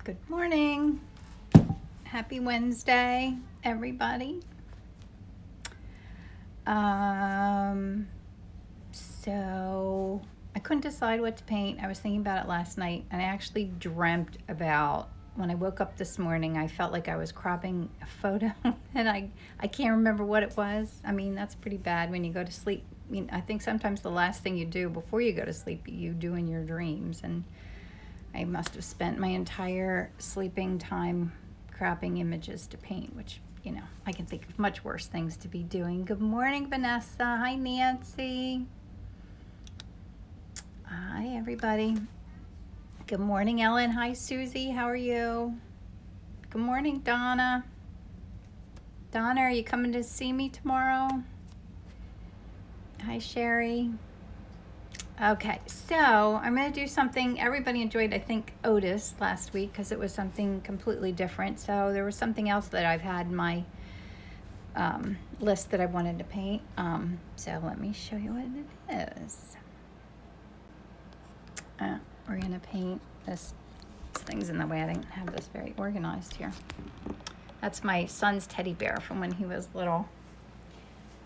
Good morning. Happy Wednesday, everybody. So I couldn't decide what to paint. I was thinking about it last night, and I actually dreamt about when I woke up this morning. I felt like I was cropping a photo, and I can't remember what it was. I mean, that's pretty bad when you go to sleep. I mean, I think sometimes the last thing you do before you go to sleep, you do in your dreams, and I must have spent my entire sleeping time cropping images to paint, which, I can think of much worse things to be doing. Good morning, Vanessa. Hi, Nancy. Hi, everybody. Good morning, Ellen. Hi, Susie. How are you? Good morning, Donna. Donna, are you coming to see me tomorrow? Hi, Sherry. Okay, so I'm going to do something everybody enjoyed, I think, Otis last week because it was something completely different. So there was something else that I've had in my list that I wanted to paint. So let me show you what it is. We're going to paint this thing's in the way. I didn't have this very organized here. That's my son's teddy bear from when he was little.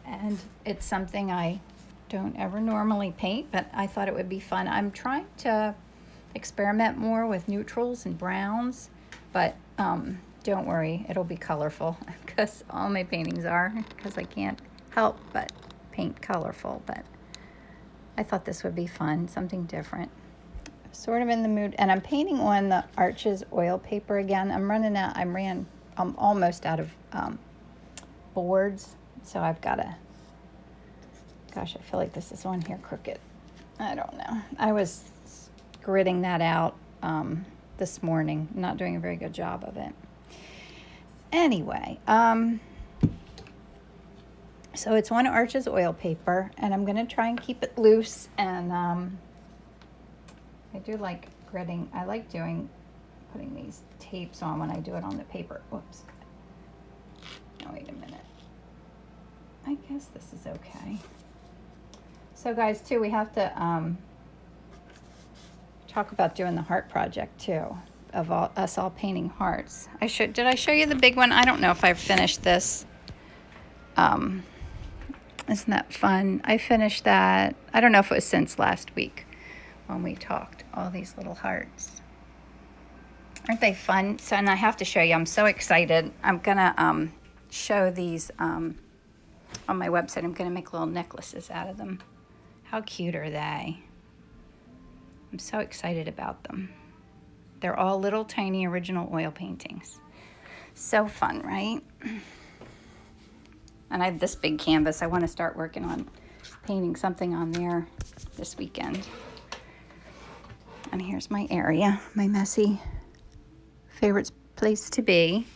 And it's something I don't ever normally paint, but I thought it would be fun. I'm trying to experiment more with neutrals and browns, but don't worry, it'll be colorful because all my paintings are, because I can't help but paint colorful. But I thought this would be fun, something different. Sort of in the mood, and I'm painting on the Arches oil paper again. I'm almost out of boards, so I've got to. Gosh, I feel like this is on here crooked. I don't know. I was gridding that out this morning. Not doing a very good job of it. Anyway, so it's on Arches oil paper, and I'm going to try and keep it loose. And I do like gridding. I like putting these tapes on when I do it on the paper. Whoops. Oh, wait a minute. I guess this is okay. So guys, too, we have to talk about doing the heart project too, of us all painting hearts. Did I show you the big one? I don't know if I've finished this. Isn't that fun? I finished that. I don't know if it was since last week when we talked. All these little hearts. Aren't they fun? So, and I have to show you. I'm so excited. I'm gonna show these on my website. I'm gonna make little necklaces out of them. How cute are they? I'm so excited about them. They're all little tiny original oil paintings. So fun, right? And I have this big canvas. I want to start working on painting something on there this weekend. And here's my area, my messy favorite place to be.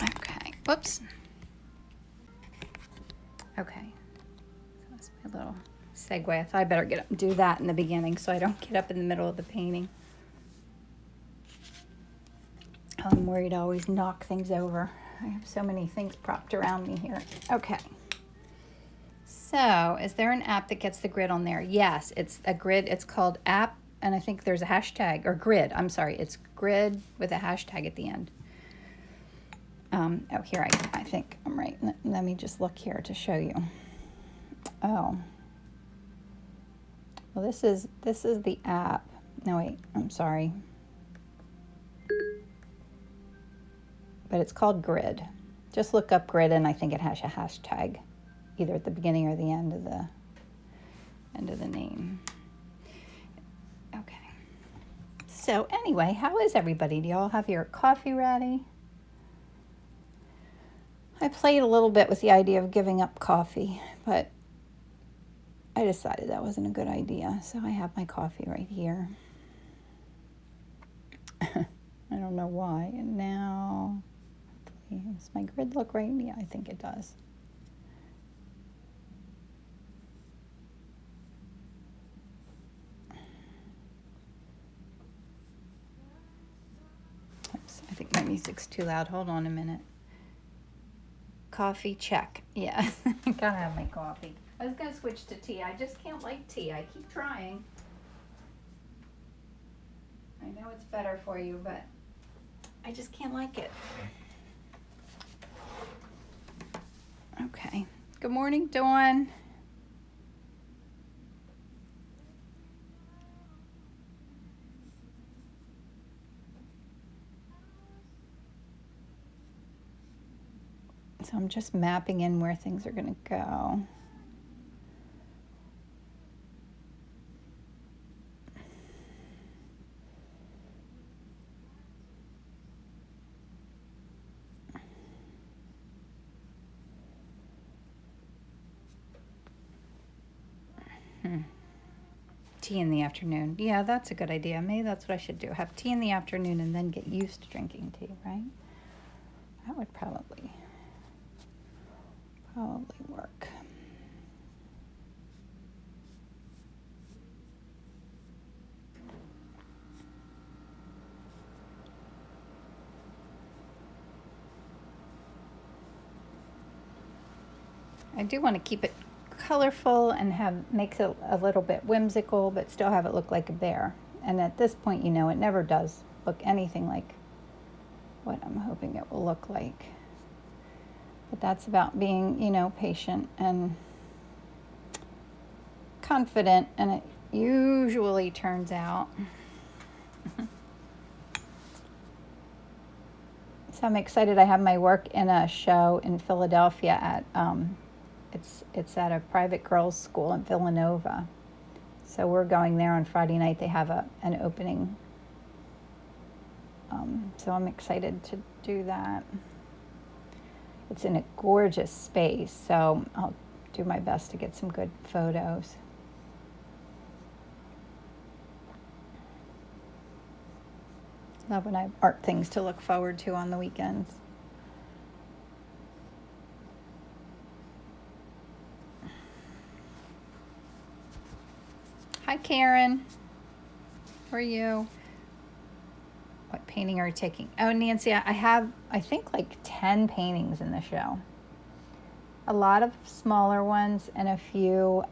Okay, whoops. Okay, so that's my little segue. I thought I better get up and do that in the beginning so I don't get up in the middle of the painting. I'm worried I always knock things over. I have so many things propped around me here. Okay. So, is there an app that gets the grid on there? Yes, it's a grid. It's called app, and I think there's a hashtag, or grid. I'm sorry, it's grid with a hashtag at the end. Oh, here, I think I'm right. Let me just look here to show you. Oh. Well, this is the app. No, wait, I'm sorry. But it's called Grid. Just look up Grid, and I think it has a hashtag, either at the beginning or the end of the name. Okay. So anyway, how is everybody? Do y'all have your coffee ready? I played a little bit with the idea of giving up coffee, but I decided that wasn't a good idea. So I have my coffee right here. I don't know why. And now, does my grid look right? Yeah, I think it does. Oops, I think my music's too loud. Hold on a minute. Coffee, check. Yeah, gotta have my coffee. I was gonna switch to tea. I just can't like tea. I keep trying. I know it's better for you, but I just can't like it. Okay. Good morning, Dawn. So I'm just mapping in where things are going to go. Tea in the afternoon. Yeah, that's a good idea. Maybe that's what I should do. Have tea in the afternoon and then get used to drinking tea, right? That would probably work. I do want to keep it colorful and makes it a little bit whimsical, but still have it look like a bear. And at this point, you know, it never does look anything like what I'm hoping it will look like. But that's about being, you know, patient and confident, and it usually turns out. So I'm excited. I have my work in a show in Philadelphia at it's at a private girls' school in Villanova. So we're going there on Friday night. They have an opening. So I'm excited to do that. It's in a gorgeous space, so I'll do my best to get some good photos. Love when I have art things to look forward to on the weekends. Hi, Karen. How are you? What painting are you taking? Oh, Nancy, I have, I think, like 10 paintings in the show. A lot of smaller ones and a few,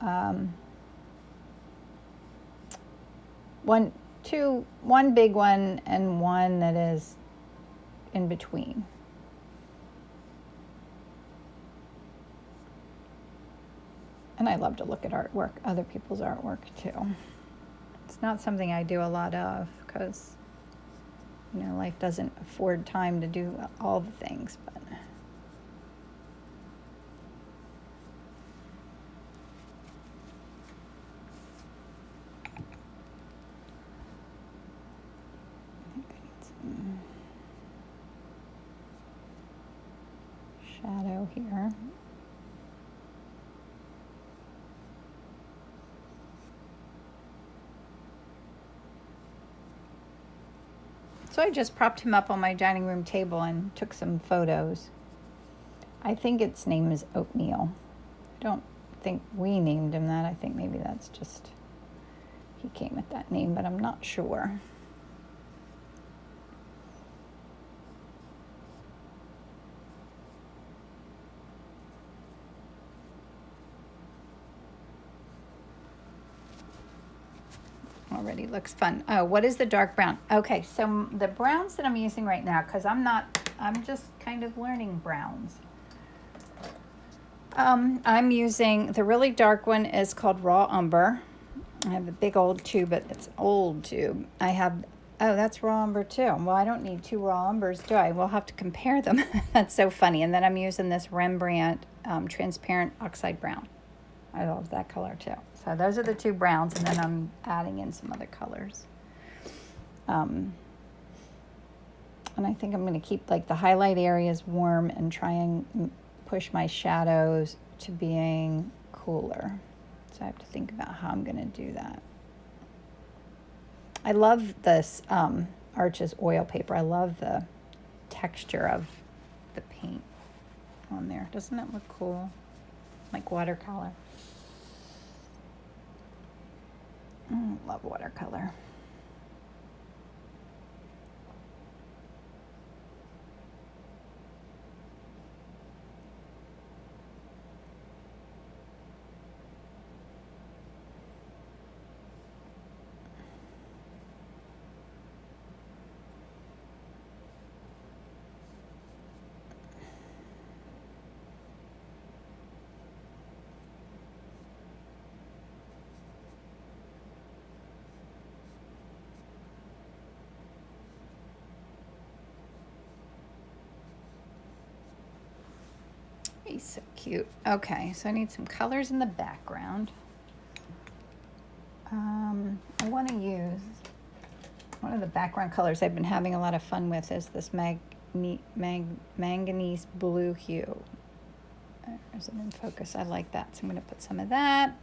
one big one and one that is in between. And I love to look at artwork, other people's artwork too. It's not something I do a lot of because, you know, life doesn't afford time to do all the things, but I think I need some shadow here. So I just propped him up on my dining room table and took some photos. I think its name is Oatmeal. I don't think we named him that. I think maybe that's just, he came with that name, but I'm not sure. Already looks fun. Oh, what is the dark brown? Okay, so the browns that I'm using right now, because I'm just kind of learning browns. I'm using, the really dark one is called Raw Umber. I have a big old tube, but it's old tube. I have, oh, that's Raw Umber too. Well, I don't need 2 Raw Umbers, do I? We'll have to compare them. That's so funny. And then I'm using this Rembrandt transparent oxide brown. I love that color too. So those are the 2 browns, and then I'm adding in some other colors. And I think I'm going to keep like the highlight areas warm and try and push my shadows to being cooler. So I have to think about how I'm going to do that. I love this Arches oil paper. I love the texture of the paint on there. Doesn't that look cool? Like watercolor. Love watercolor. He's so cute. Okay, so I need some colors in the background. I want to use one of the background colors I've been having a lot of fun with is this manganese blue hue. There's it in focus. I like that, so I'm going to put some of that.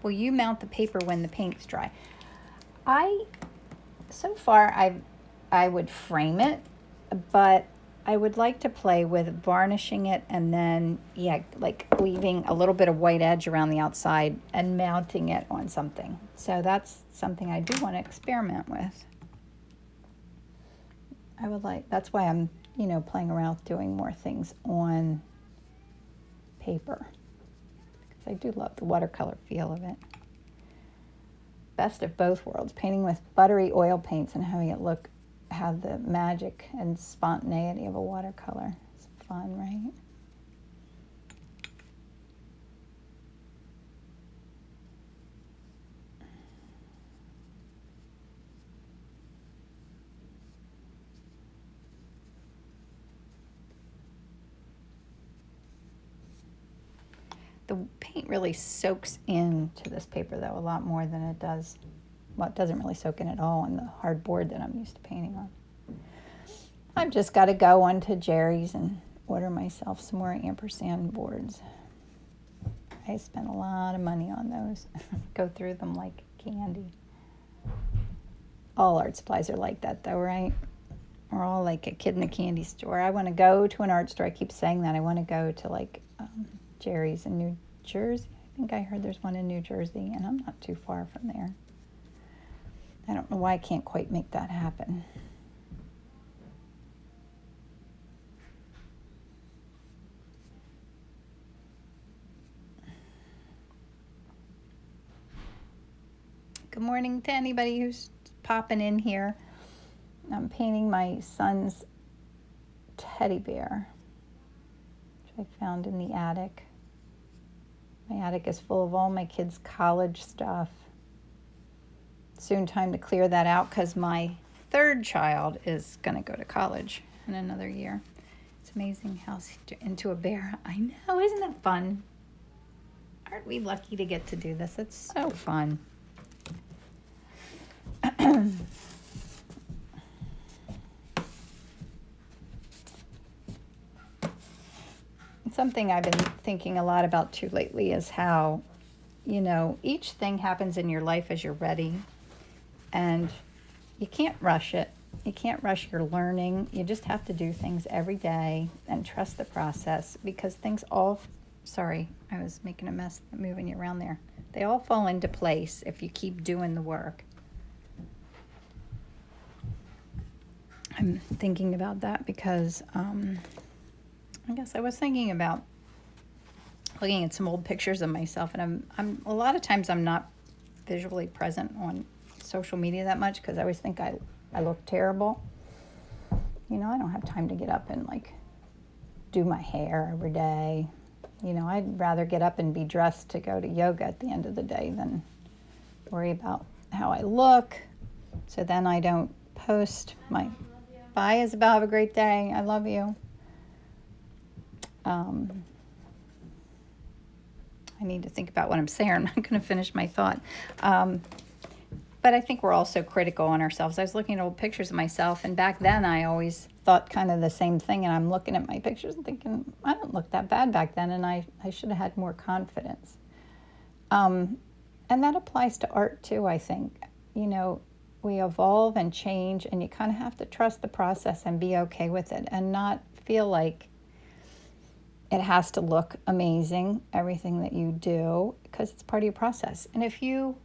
Will you mount the paper when the paint's dry? So far I would frame it, but I would like to play with varnishing it and then, like leaving a little bit of white edge around the outside and mounting it on something. So that's something I do want to experiment with. That's why I'm, playing around with doing more things on paper. Because I do love the watercolor feel of it. Best of both worlds, painting with buttery oil paints and having it have the magic and spontaneity of a watercolor. It's fun, right? The paint really soaks into this paper, though, a lot more than it does. Well, it doesn't really soak in at all on the hard board that I'm used to painting on. I've just got to go on to Jerry's and order myself some more ampersand boards. I spent a lot of money on those. Go through them like candy. All art supplies are like that, though, right? We're all like a kid in a candy store. I want to go to an art store. I keep saying that. I want to go to Jerry's in New Jersey. I think I heard there's one in New Jersey, and I'm not too far from there. I don't know why I can't quite make that happen. Good morning to anybody who's popping in here. I'm painting my son's teddy bear, which I found in the attic. My attic is full of all my kids' college stuff. Soon time to clear that out because my third child is going to go to college in another year. It's amazing how he's into a bear. I know, isn't it fun? Aren't we lucky to get to do this? It's so fun. Something I've been thinking a lot about too lately is how, each thing happens in your life as you're ready, and you can't rush it. You can't rush your learning. You just have to do things every day and trust the process because sorry, I was making a mess moving you around there. They all fall into place if you keep doing the work. I'm thinking about that because I guess I was thinking about looking at some old pictures of myself, and I'm a lot of times I'm not visually present on social media that much because I always think I look terrible. I don't have time to get up and do my hair every day. I'd rather get up and be dressed to go to yoga at the end of the day than worry about how I look. So then I don't post my bye, Isabel, have a great day. I love you. I need to think about what I'm saying. I'm not going to finish my thought. But I think we're all so critical on ourselves. I was looking at old pictures of myself, and back then I always thought kind of the same thing, and I'm looking at my pictures and thinking, I don't look that bad back then, and I should have had more confidence. And that applies to art too, I think. We evolve and change, and you kind of have to trust the process and be okay with it and not feel like it has to look amazing, everything that you do, because it's part of your process. And if you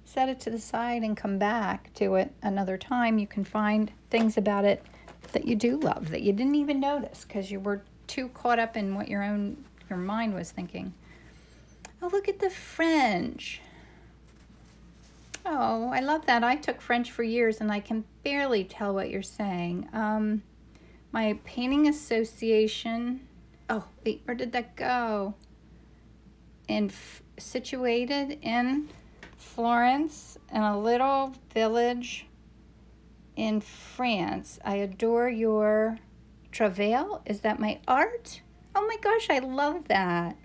set it to the side and come back to it another time, you can find things about it that you do love, that you didn't even notice because you were too caught up in what your mind was thinking. Oh, look at the French. Oh, I love that. I took French for years, and I can barely tell what you're saying. My painting association... Oh, wait, where did that go? Situated in Florence, in a little village in France. I adore your travail. Is that my art? Oh my gosh, I love that.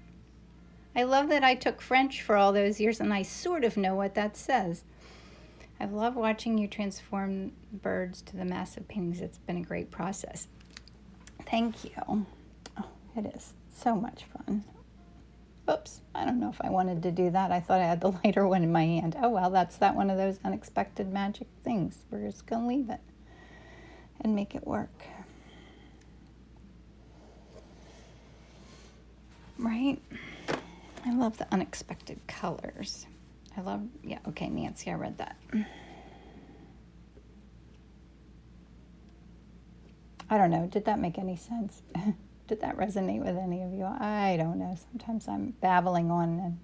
I love that I took French for all those years and I sort of know what that says. I love watching you transform birds to the massive paintings. It's been a great process. Thank you. Oh, it is so much fun. Oops, I don't know if I wanted to do that. I thought I had the lighter one in my hand. Oh well, that's that one of those unexpected magic things. We're just gonna leave it and make it work. Right? I love the unexpected colors. I love, yeah, okay, Nancy, I read that. I don't know, did that make any sense? Did that resonate with any of you? I don't know. Sometimes I'm babbling on and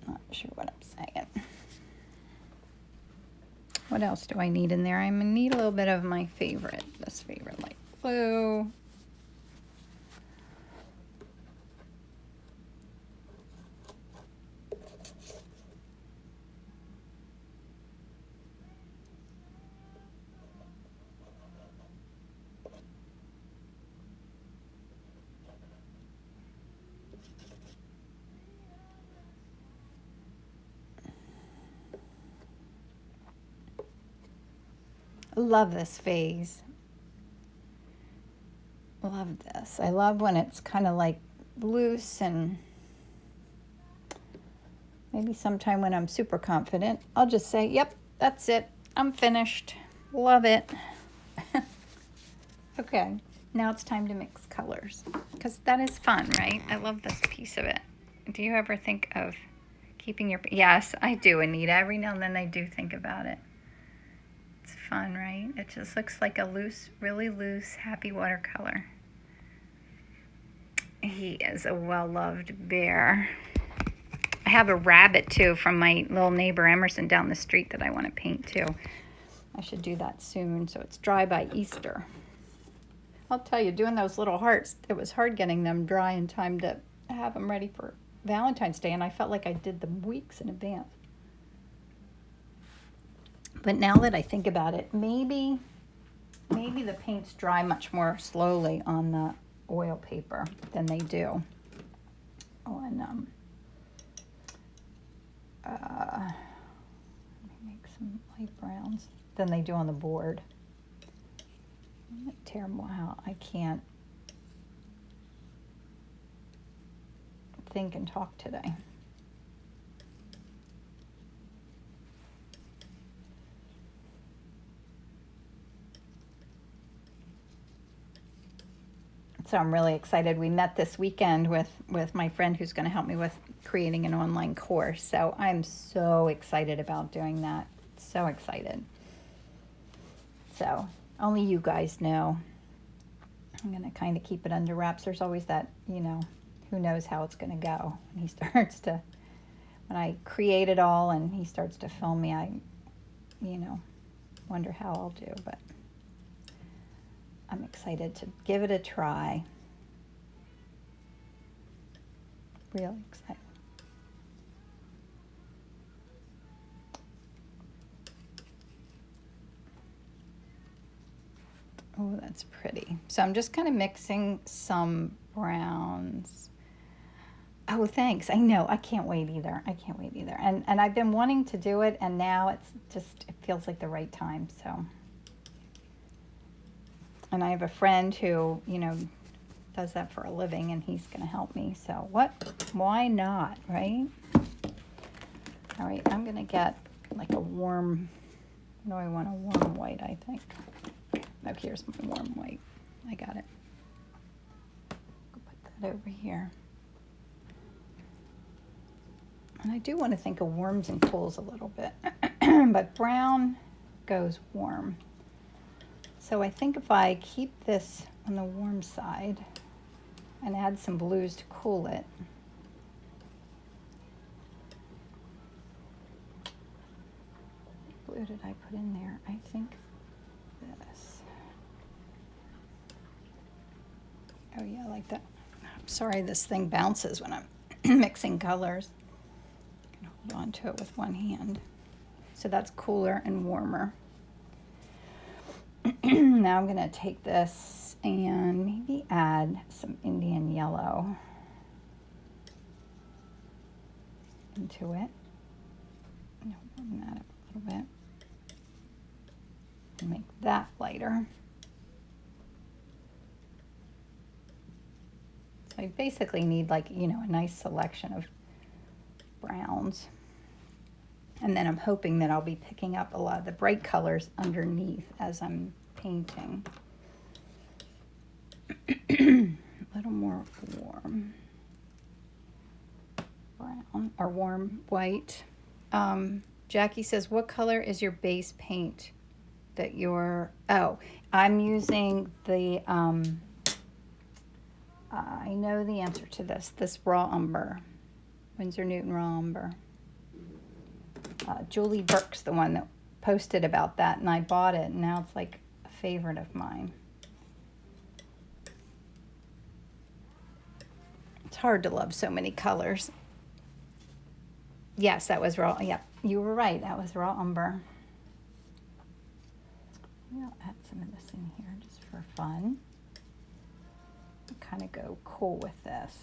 not sure what I'm saying. What else do I need in there? I'm gonna need a little bit of my favorite, this favorite light blue. Love this phase. Love this. I love when it's kind of like loose, and maybe sometime when I'm super confident, I'll just say, yep, that's it. I'm finished. Love it. Okay, now it's time to mix colors because that is fun, right? I love this piece of it. Do you ever think of keeping your... Yes, I do, Anita. Every now and then I do think about it. It's fun, right? It just looks like a loose, really loose, happy watercolor. He is a well-loved bear. I have a rabbit, too, from my little neighbor Emerson down the street that I want to paint, too. I should do that soon, so it's dry by Easter. I'll tell you, doing those little hearts, it was hard getting them dry in time to have them ready for Valentine's Day, and I felt like I did them weeks in advance. But now that I think about it, maybe the paints dry much more slowly on the oil paper than they do on, let me make some light browns, than they do on the board. I'm gonna tear them out. I can't think and talk today. So I'm really excited. We met this weekend with my friend who's going to help me with creating an online course. So I'm so excited about doing that. So excited. So only you guys know. I'm going to kind of keep it under wraps. There's always that, you know, who knows how it's going to go. And he starts to, when I create it all and he starts to film me, I, you know, wonder how I'll do. But I'm excited to give it a try. Really excited. Oh, that's pretty. So I'm just kind of mixing some browns. Oh, thanks. I know. I can't wait either. I can't wait either. And I've been wanting to do it, and now it's just, it feels like the right time. So. And I have a friend who, you know, does that for a living, and he's going to help me. So what? Why not, right? All right, I'm going to get like a warm, what do I want? A warm white, I think. Oh, here's my warm white. I got it. I'll put that over here. And I do want to think of warms and cools a little bit. But brown goes warm. So I think if I keep this on the warm side and add some blues to cool it. What blue did I put in there? I think this. Oh yeah, I like that. I'm sorry, this thing bounces when I'm mixing colors. I can hold on to it with one hand. So that's cooler and warmer. Now I'm going to take this And maybe add some Indian yellow into it. Warm that up a little bit. And make that lighter. So I basically need like, a nice selection of browns. And then I'm hoping that I'll be picking up a lot of the bright colors underneath as I'm painting. A little more warm brown or warm white. Jackie says, what color is your base paint that you're, I'm using the, I know the answer to this raw umber, Winsor Newton raw umber. Julie Burke's the one that posted about that, and I bought it, and now it's like a favorite of mine. It's hard to love so many colors. Yes, that was raw. Yeah, you were right. That was raw umber. I'll add some of this in here just for fun. Kind of go cool with this.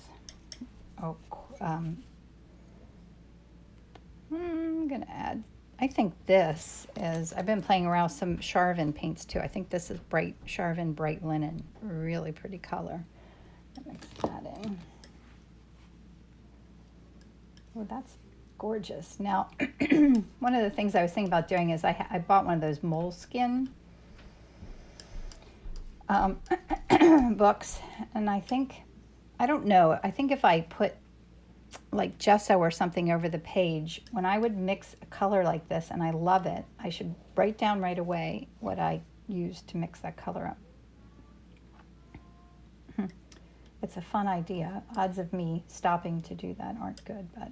I'm gonna add, I think this is, I've been playing around with some Charvin paints too. I think this is Charvin Bright Linen. Really pretty color. Mix that in. Well, that's gorgeous. Now, one of the things I was thinking about doing is I bought one of those moleskin books, and I think if I put like gesso or something over the page, when I would mix a color like this and I love it, I should write down right away what I used to mix that color up. It's a fun idea. Odds of me stopping to do that aren't good, but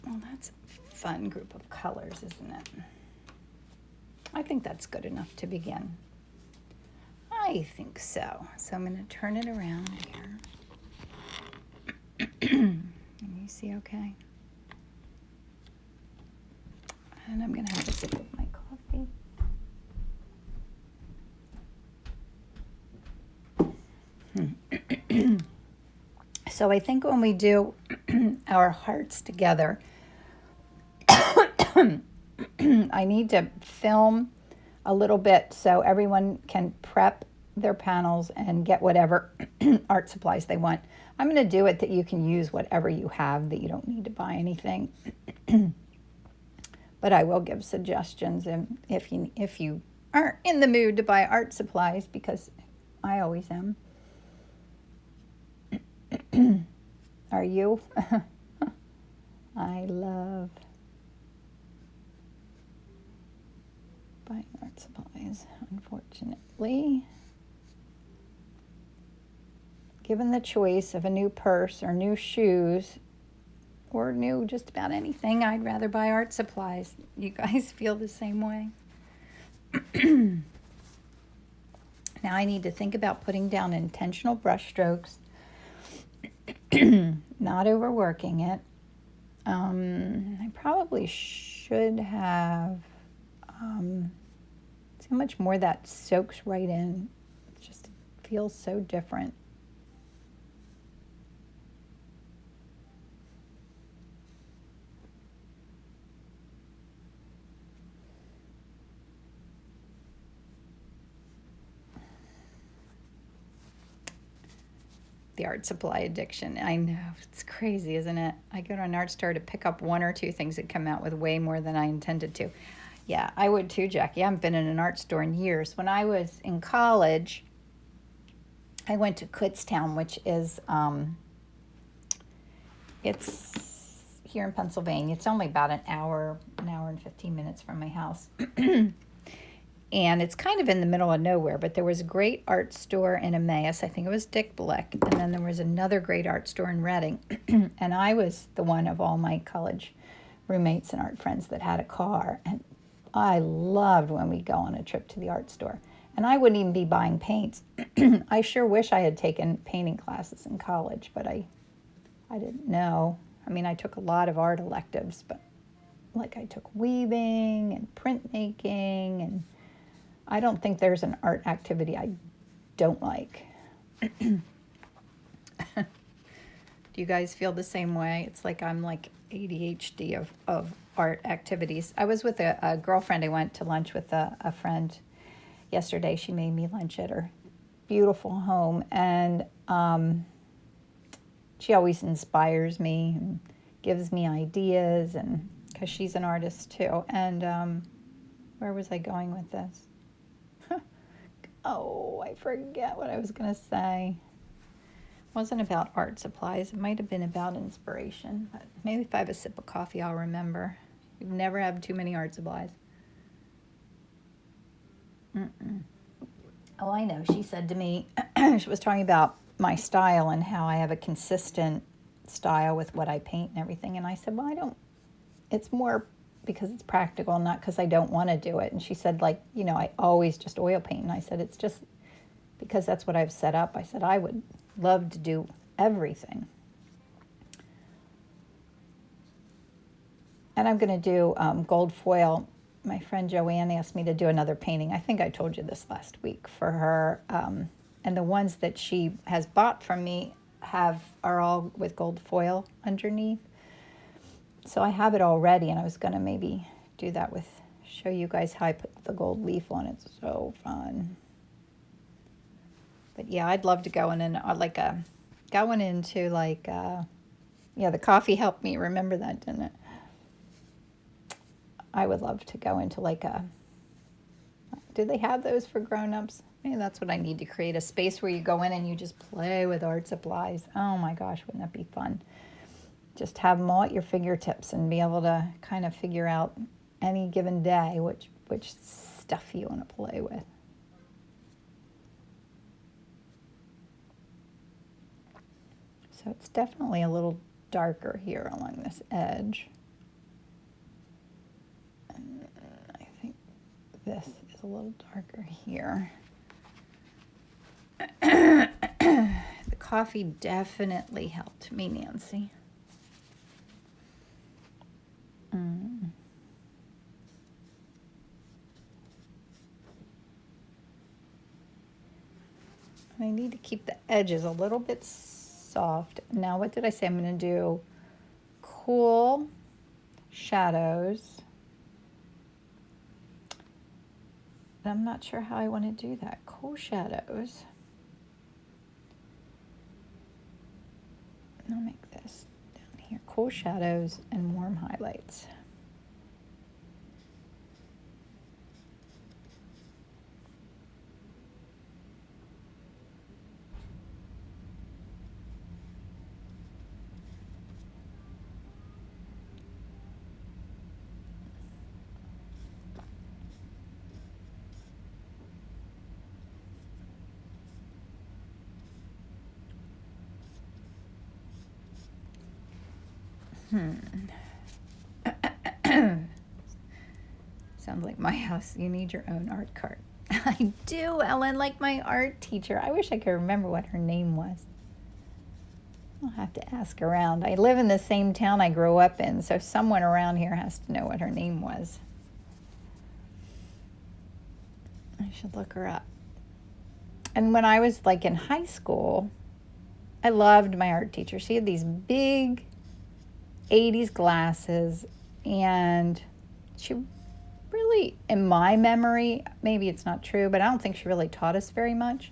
well, that's a fun group of colors, isn't it? I think that's good enough to begin. I think so. So I'm going to turn it around here. Can you see okay? And I'm going to have a sip of my coffee. So I think when we do our hearts together, I need to film a little bit so everyone can prep their panels and get whatever art supplies they want. I'm going to do it that you can use whatever you have, that you don't need to buy anything. But I will give suggestions if you aren't in the mood to buy art supplies, because I always am. Are you? I love buying art supplies, unfortunately. Given the choice of a new purse or new shoes or new just about anything, I'd rather buy art supplies. You guys feel the same way? Now I need to think about putting down intentional brush strokes, not overworking it. I probably should have, see how much more that soaks right in. It just feels so different. The art supply addiction. I know, it's crazy, isn't it? I go to an art store to pick up one or two things that come out with way more than I intended to. Yeah, I would too, Jackie. I haven't been in an art store in years. When I was in college, I went to Kutztown, which is, it's here in Pennsylvania. It's only about an hour and 15 minutes from my house. And it's kind of in the middle of nowhere, but there was a great art store in Emmaus. I think it was Dick Blick. And then there was another great art store in Reading. And I was the one of all my college roommates and art friends that had a car. And I loved when we'd go on a trip to the art store. And I wouldn't even be buying paints. I sure wish I had taken painting classes in college, but I didn't know. I mean, I took a lot of art electives, but like I took weaving and printmaking and I don't think there's an art activity I don't like. Do you guys feel the same way? It's like I'm like ADHD of art activities. I was with a girlfriend. I went to lunch with a friend yesterday. She made me lunch at her beautiful home, and she always inspires me and gives me ideas, and because she's an artist too. And where was I going with this? Oh, I forget what I was going to say. It wasn't about art supplies. It might have been about inspiration. But maybe if I have a sip of coffee, I'll remember. You've never had too many art supplies. Oh, I know. She said to me, she was talking about my style and how I have a consistent style with what I paint and everything. And I said, well, I don't, it's more because it's practical, not because I don't want to do it. And she said, like, you know, I always just oil paint. And I said, it's just because that's what I've set up. I said, I would love to do everything. And I'm going to do gold foil. My friend Joanne asked me to do another painting. I think I told you this last week for her. And the ones that she has bought from me are all with gold foil underneath. So I have it all ready, and I was going to maybe do that show you guys how I put the gold leaf on. It's so fun. But yeah, I'd love to go in and going into the coffee helped me remember that, didn't it? I would love to go into do they have those for grown-ups? Maybe that's what I need to create, a space where you go in and you just play with art supplies. Oh my gosh, wouldn't that be fun? Just have them all at your fingertips and be able to kind of figure out any given day which stuff you want to play with. So it's definitely a little darker here along this edge. And I think this is a little darker here. The coffee definitely helped me, Nancy. I need to keep the edges a little bit soft. Now, what did I say? I'm going to do cool shadows. I'm not sure how I want to do that. Cool shadows. I'll make this down here. Cool shadows and warm highlights. Sounds like my house. You need your own art cart. I do, Ellen, like my art teacher. I wish I could remember what her name was. I'll have to ask around. I live in the same town I grew up in, so someone around here has to know what her name was. I should look her up. And when I was in high school, I loved my art teacher. She had these big 80s glasses, and she really, in my memory, maybe it's not true, but I don't think she really taught us very much.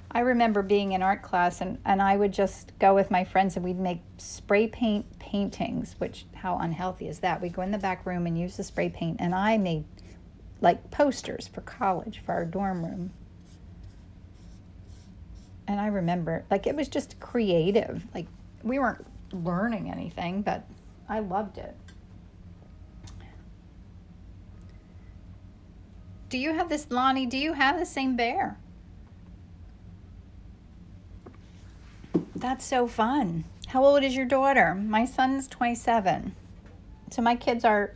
I remember being in art class, and I would just go with my friends, and we'd make spray paint paintings, which, how unhealthy is that? We'd go in the back room and use the spray paint, and I made posters for college, for our dorm room. And I remember, it was just creative. We weren't learning anything, but I loved it. Do you have this, Lonnie, do you have the same bear? That's so fun. How old is your daughter? My son's 27. So my kids are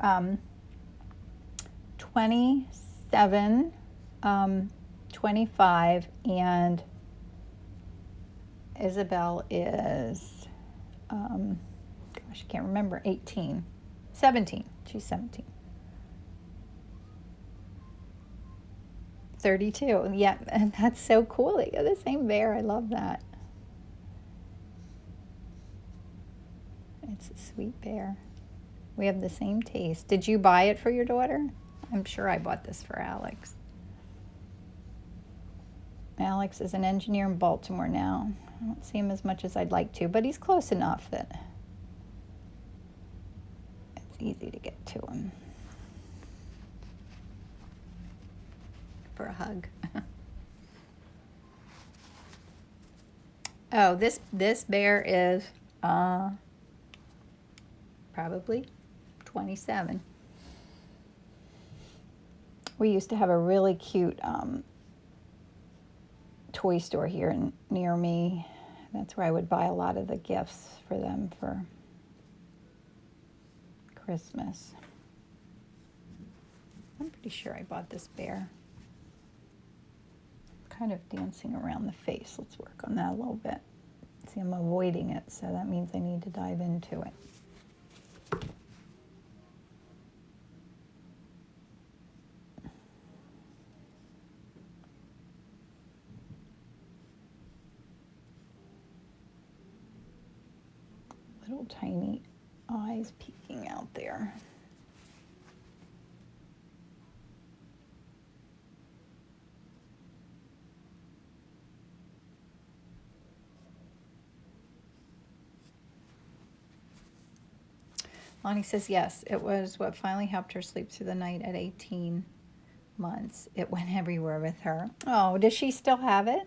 27, 25, and Isabel is, gosh, I can't remember, 17. She's 17. 32. Yeah, and that's so cool. They got the same bear. I love that. It's a sweet bear. We have the same taste. Did you buy it for your daughter? I'm sure I bought this for Alex. Alex is an engineer in Baltimore now. I don't see him as much as I'd like to, but he's close enough that it's easy to get to him. For a hug. Oh, this bear is probably 27. We used to have a really cute toy store here near me. That's where I would buy a lot of the gifts for them for Christmas. I'm pretty sure I bought this bear. Kind of dancing around the face. Let's work on that a little bit. See, I'm avoiding it, so that means I need to dive into it. Little tiny eyes peeking out there. Lonnie says yes, it was what finally helped her sleep through the night at 18 months. It went everywhere with her. Oh, does she still have it?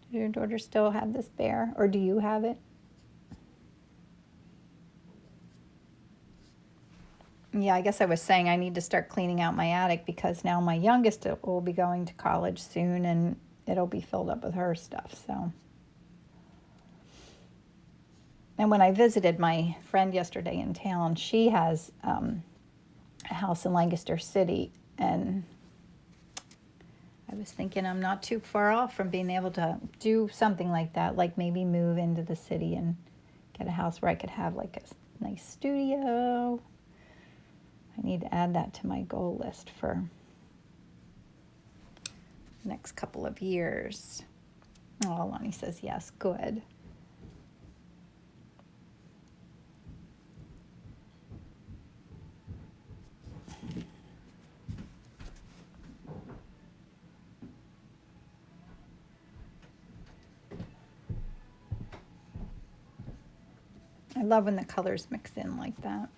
Does your daughter still have this bear, or do you have it? Yeah, I guess I was saying I need to start cleaning out my attic because now my youngest will be going to college soon and it'll be filled up with her stuff, so. And when I visited my friend yesterday in town, she has a house in Lancaster City, and I was thinking I'm not too far off from being able to do something like that, like maybe move into the city and get a house where I could have like a nice studio. I need to add that to my goal list for the next couple of years. Oh, Lonnie says yes, good. I love when the colors mix in like that.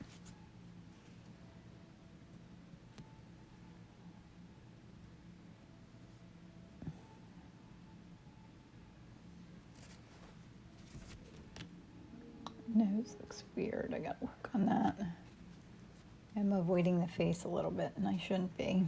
Nose looks weird. I gotta work on that. I'm avoiding the face a little bit, and I shouldn't be.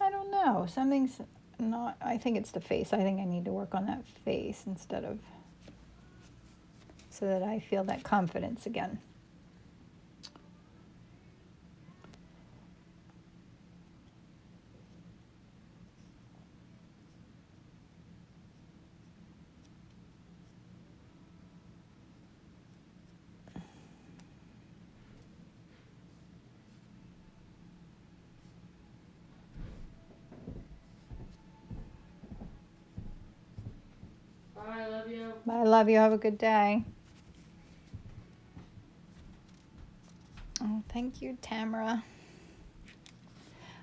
I don't know. Something's not, I think it's the face. I think I need to work on that face instead of, so that I feel that confidence again. Bye, I love you. Bye, I love you. Have a good day. Oh, thank you, Tamara.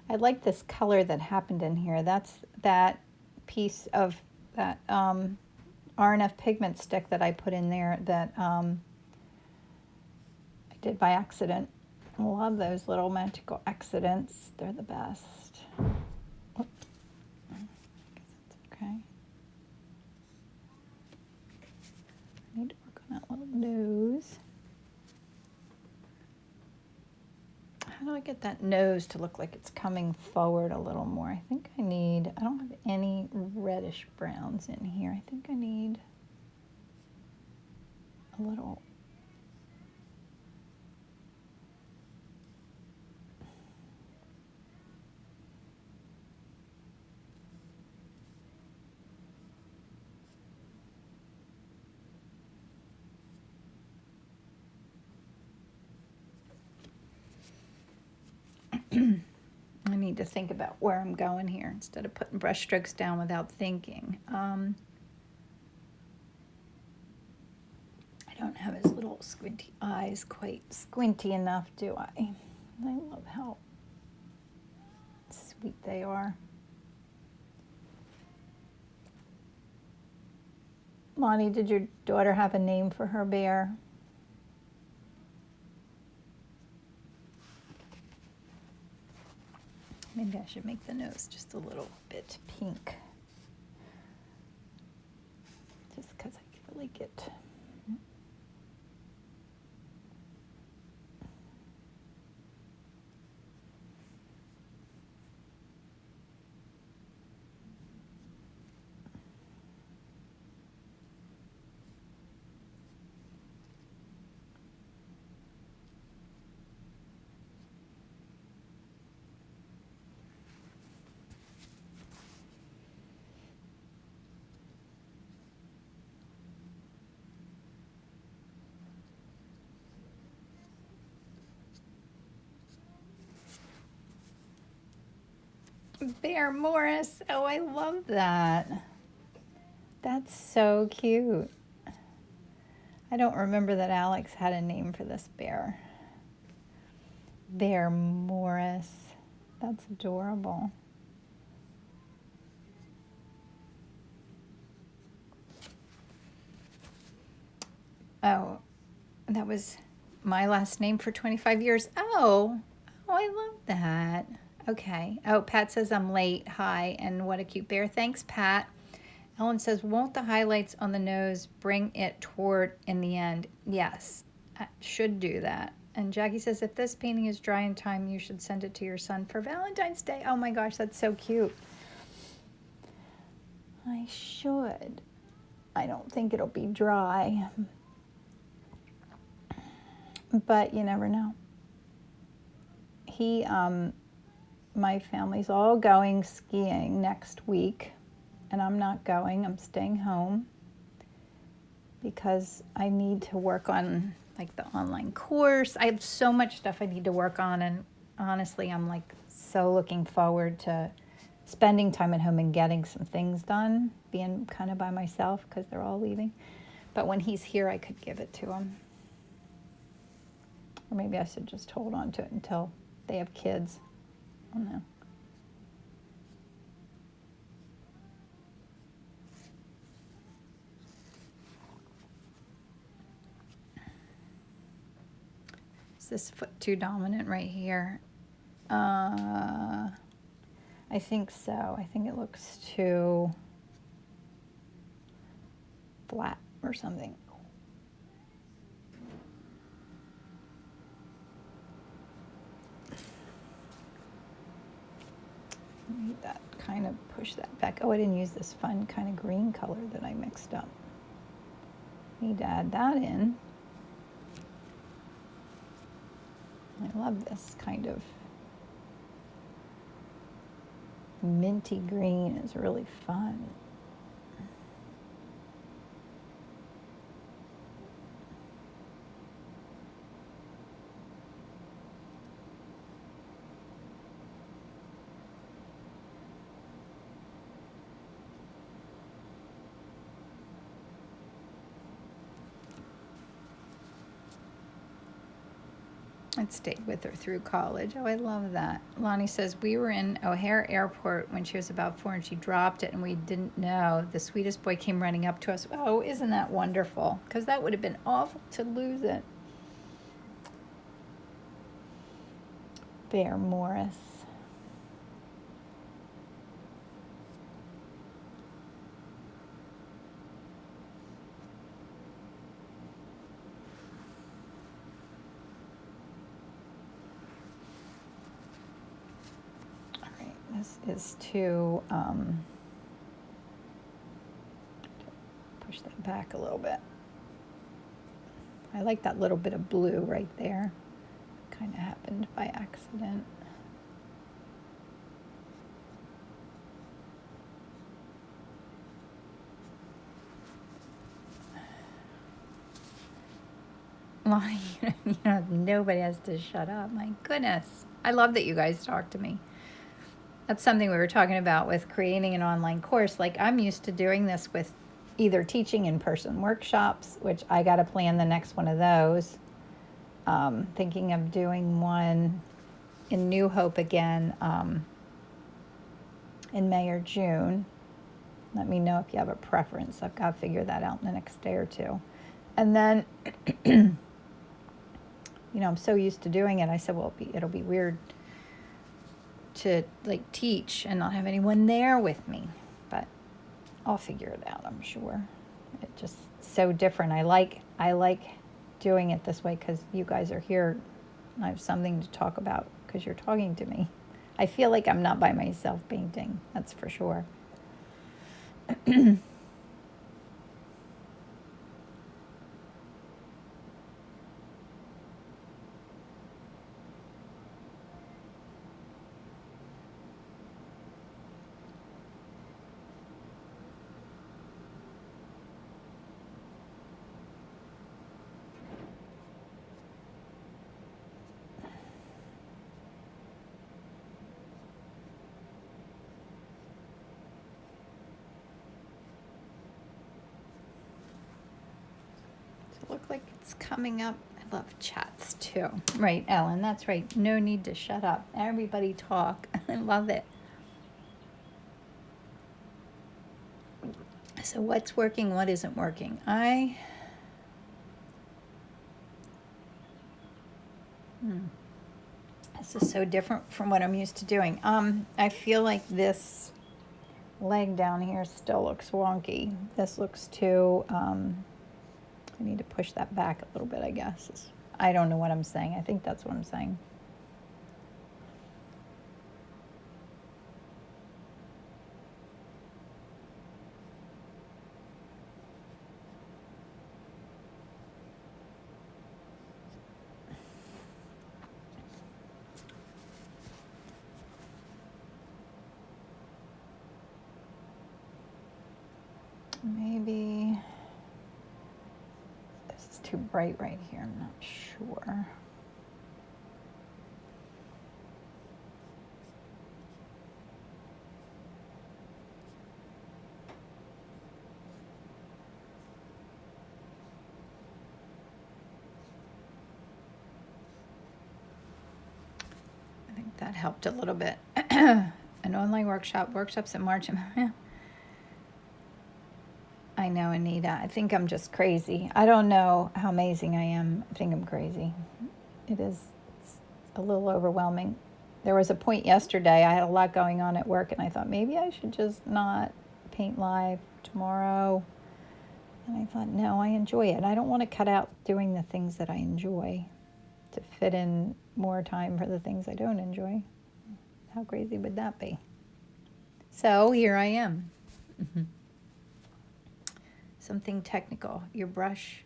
I like this color that happened in here. That's that piece of that RNF pigment stick that I put in there that I did by accident. I love those little magical accidents. They're the best. Oh, I guess that's okay. I need to work on that little nose. How do I get that nose to look like it's coming forward a little more? I think I don't have any reddish browns in here. I think I need a little need to think about where I'm going here instead of putting brush strokes down without thinking. I don't have his little squinty eyes quite squinty enough, do I? I love how sweet they are. Lonnie, did your daughter have a name for her bear? Maybe I should make the nose just a little bit pink. Just because I feel like it. Bear Morris. Oh, I love that. That's so cute. I don't remember that Alex had a name for this bear. Bear Morris. That's adorable. Oh, that was my last name for 25 years. Oh, I love that. Okay. Oh, Pat says I'm late. Hi, and what a cute bear. Thanks, Pat. Ellen says, won't the highlights on the nose bring it toward in the end? Yes, I should do that. And Jackie says, if this painting is dry in time, you should send it to your son for Valentine's Day. Oh my gosh, that's so cute. I should. I don't think it'll be dry. But you never know. My family's all going skiing next week, and I'm not going. I'm staying home because I need to work on like the online course. I have so much stuff I need to work on, and honestly, I'm like so looking forward to spending time at home and getting some things done, being kind of by myself because they're all leaving. But when he's here, I could give it to him. Or maybe I should just hold on to it until they have kids. I don't know. Is this foot too dominant right here? I think so. I think it looks too flat or something. Need that, kind of push that back. Oh, I didn't use this fun kind of green color that I mixed up. Need to add that in. I love this kind of minty green. It's really fun. I stayed with her through college. Oh, I love that. Lonnie says, we were in O'Hare Airport when she was about 4 and she dropped it and we didn't know. The sweetest boy came running up to us. Oh, isn't that wonderful? Because that would have been awful to lose it. Bear Morris. This is to push that back a little bit. I like that little bit of blue right there. Kind of happened by accident. Lonnie, nobody has to shut up. My goodness. I love that you guys talk to me. That's something we were talking about with creating an online course. Like, I'm used to doing this with either teaching in-person workshops, which I got to plan the next one of those. Thinking of doing one in New Hope again in May or June. Let me know if you have a preference. I've got to figure that out in the next day or two. And then, I'm so used to doing it. I said, well, it'll be weird to like teach and not have anyone there with me, but I'll figure it out, I'm sure. It's just so different. I like doing it this way because you guys are here. I have something to talk about because you're talking to me. I feel like I'm not by myself painting, that's for sure. Look like it's coming up. I love chats too. Right, Ellen, that's right. No need to shut up. Everybody talk. I love it. So what's working, what isn't working? This is so different from what I'm used to doing. I feel like this leg down here still looks wonky. This looks too, I need to push that back a little bit, I guess. I don't know what I'm saying. I think that's what I'm saying. Maybe this is too bright right here. I'm not sure. I think that helped a little bit. An online workshops in March. I know, Anita. I think I'm just crazy. I don't know how amazing I am. I think I'm crazy. It's a little overwhelming. There was a point yesterday, I had a lot going on at work, and I thought maybe I should just not paint live tomorrow. And I thought, no, I enjoy it. I don't want to cut out doing the things that I enjoy to fit in more time for the things I don't enjoy. How crazy would that be? So here I am. Something technical. Your brush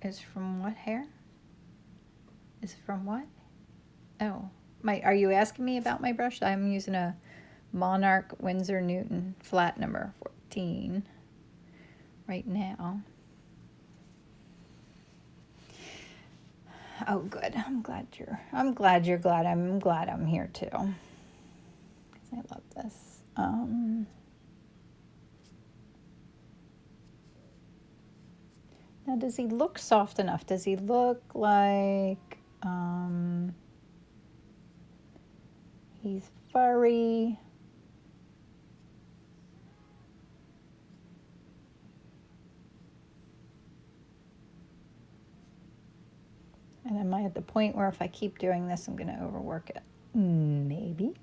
is from what hair? Is from what? Oh, are you asking me about my brush? I'm using a Monarch Winsor Newton flat number 14 right now. Oh, good. I'm glad you're glad. I'm glad I'm here too. 'Cause I love this. Now, does he look soft enough? Does he look like he's furry? And am I at the point where if I keep doing this, I'm going to overwork it? Maybe.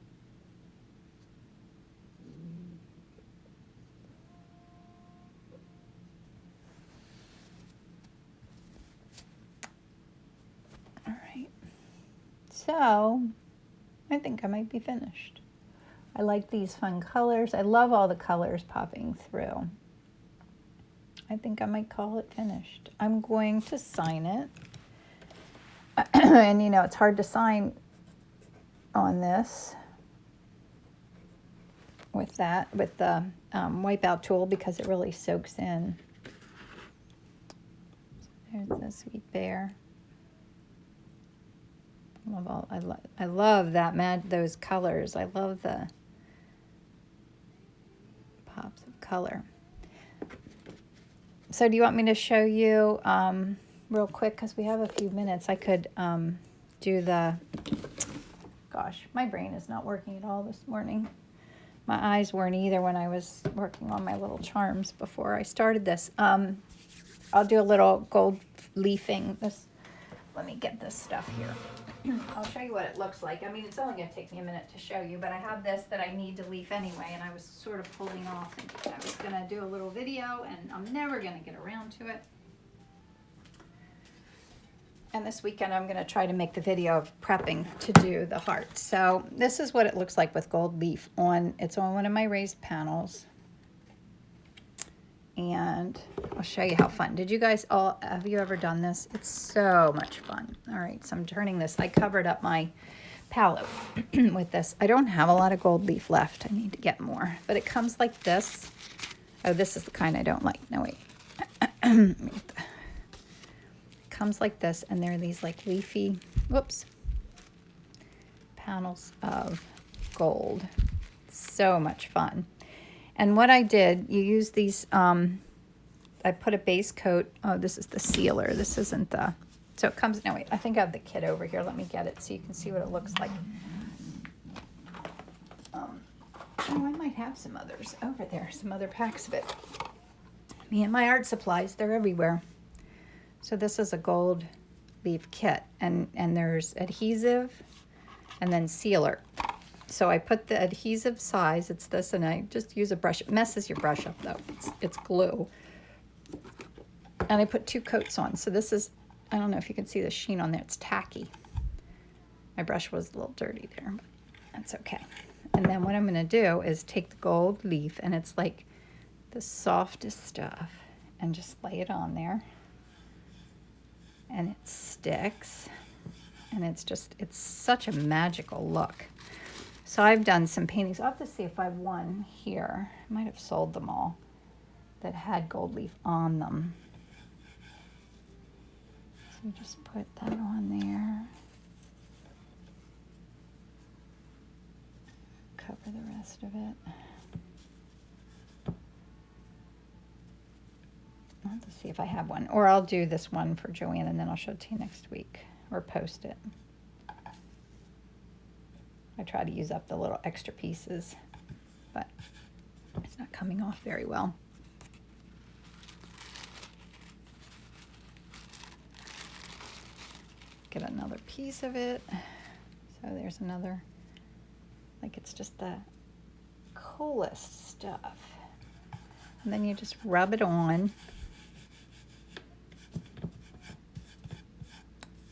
All right. So I think I might be finished. I like these fun colors. I love all the colors popping through. I think I might call it finished. I'm going to sign it. And it's hard to sign on this with the wipeout tool because it really soaks in. There's the sweet bear. I love that those colors. I love the pops of color. So do you want me to show you real quick, because we have a few minutes? I could do the, gosh, my brain is not working at all this morning. My eyes weren't either when I was working on my little charms before I started this. I'll do a little gold leafing. Let me get this stuff here. I'll show you what it looks like. I mean, it's only going to take me a minute to show you, but I have this that I need to leaf anyway, and I was sort of holding off, and I was going to do a little video, and I'm never going to get around to it. And this weekend I'm going to try to make the video of prepping to do the heart. So this is what it looks like with gold leaf on. It's on one of my raised panels. And I'll show you how fun. Did you guys all, have you ever done this? It's so much fun. All right, so I'm turning this. I covered up my palette with this. I don't have a lot of gold leaf left. I need to get more. But it comes like this. Oh, this is the kind I don't like. No, wait. It comes like this, and there are these like leafy, whoops, panels of gold. So much fun. And what I did, you use these, I put a base coat. Oh, this is the sealer. This isn't the, so it comes, no wait, I think I have the kit over here. Let me get it so you can see what it looks like. Oh, I might have some others over there, some other packs of it. Me and my art supplies, they're everywhere. So this is a gold leaf kit, and there's adhesive and then sealer. So I put the adhesive size, it's this, and I just use a brush. It messes your brush up though, it's glue. And I put 2 coats on. So this is, I don't know if you can see the sheen on there, it's tacky. My brush was a little dirty there, but that's okay. And then what I'm gonna do is take the gold leaf, and it's like the softest stuff, and just lay it on there. And it sticks, and it's such a magical look. So I've done some paintings. I'll have to see if I have one here. I might have sold them all that had gold leaf on them. So just put that on there. Cover the rest of it. I'll have to see if I have one. Or I'll do this one for Joanne, and then I'll show it to you next week. Or post it. I try to use up the little extra pieces, but it's not coming off very well. Get another piece of it. So there's another, like it's just the coolest stuff. And then you just rub it on.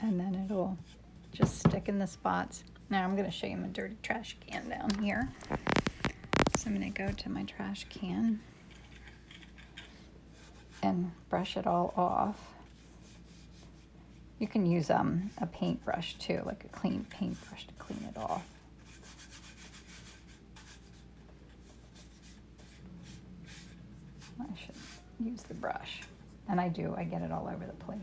And then it'll just stick in the spots. Now I'm going to show you my dirty trash can down here. So I'm going to go to my trash can and brush it all off. You can use a paintbrush too, like a clean paintbrush to clean it off. I should use the brush. And I do, I get it all over the place.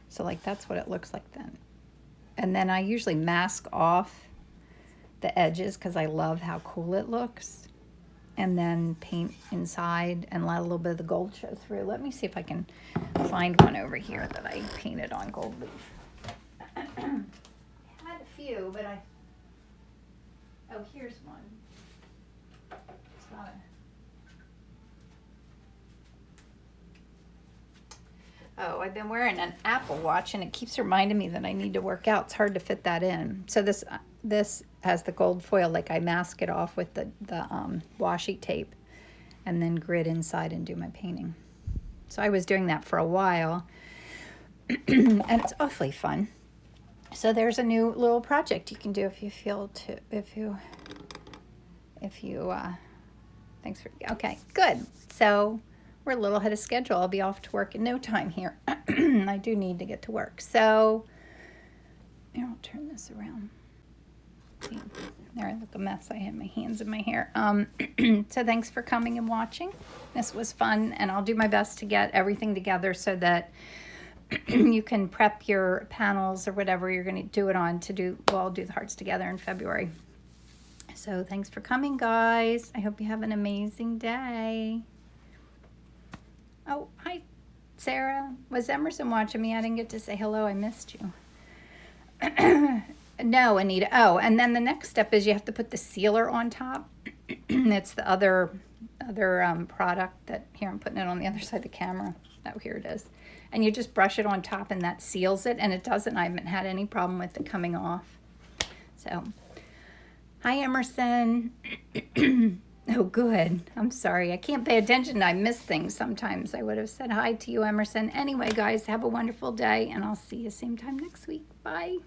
So like that's what it looks like then. And then I usually mask off the edges because I love how cool it looks. And then paint inside and let a little bit of the gold show through. Let me see if I can find one over here that I painted on gold leaf. I had a few, but oh, here's one. It's not a... Oh, I've been wearing an Apple Watch, and it keeps reminding me that I need to work out. It's hard to fit that in. So this has the gold foil, like I mask it off with the washi tape and then grid inside and do my painting. So I was doing that for a while, and it's awfully fun. So there's a new little project you can do if you feel to, thanks for, okay, good. So we're a little ahead of schedule. I'll be off to work in no time here. I do need to get to work. So, here, I'll turn this around. See, there, I look a mess. I had my hands in my hair. So thanks for coming and watching. This was fun, and I'll do my best to get everything together so that you can prep your panels or whatever you're going to do it on to do. We'll all do the hearts together in February. So thanks for coming, guys. I hope you have an amazing day. Oh, hi, Sarah. Was Emerson watching me? I didn't get to say hello. I missed you. No, Anita. Oh, and then the next step is you have to put the sealer on top. It's the other product that, here, I'm putting it on the other side of the camera. Oh, here it is. And you just brush it on top and that seals it, and it doesn't. I haven't had any problem with it coming off. So, hi, Emerson. Oh, good. I'm sorry. I can't pay attention. I miss things sometimes. I would have said hi to you, Emerson. Anyway, guys, have a wonderful day, and I'll see you same time next week. Bye.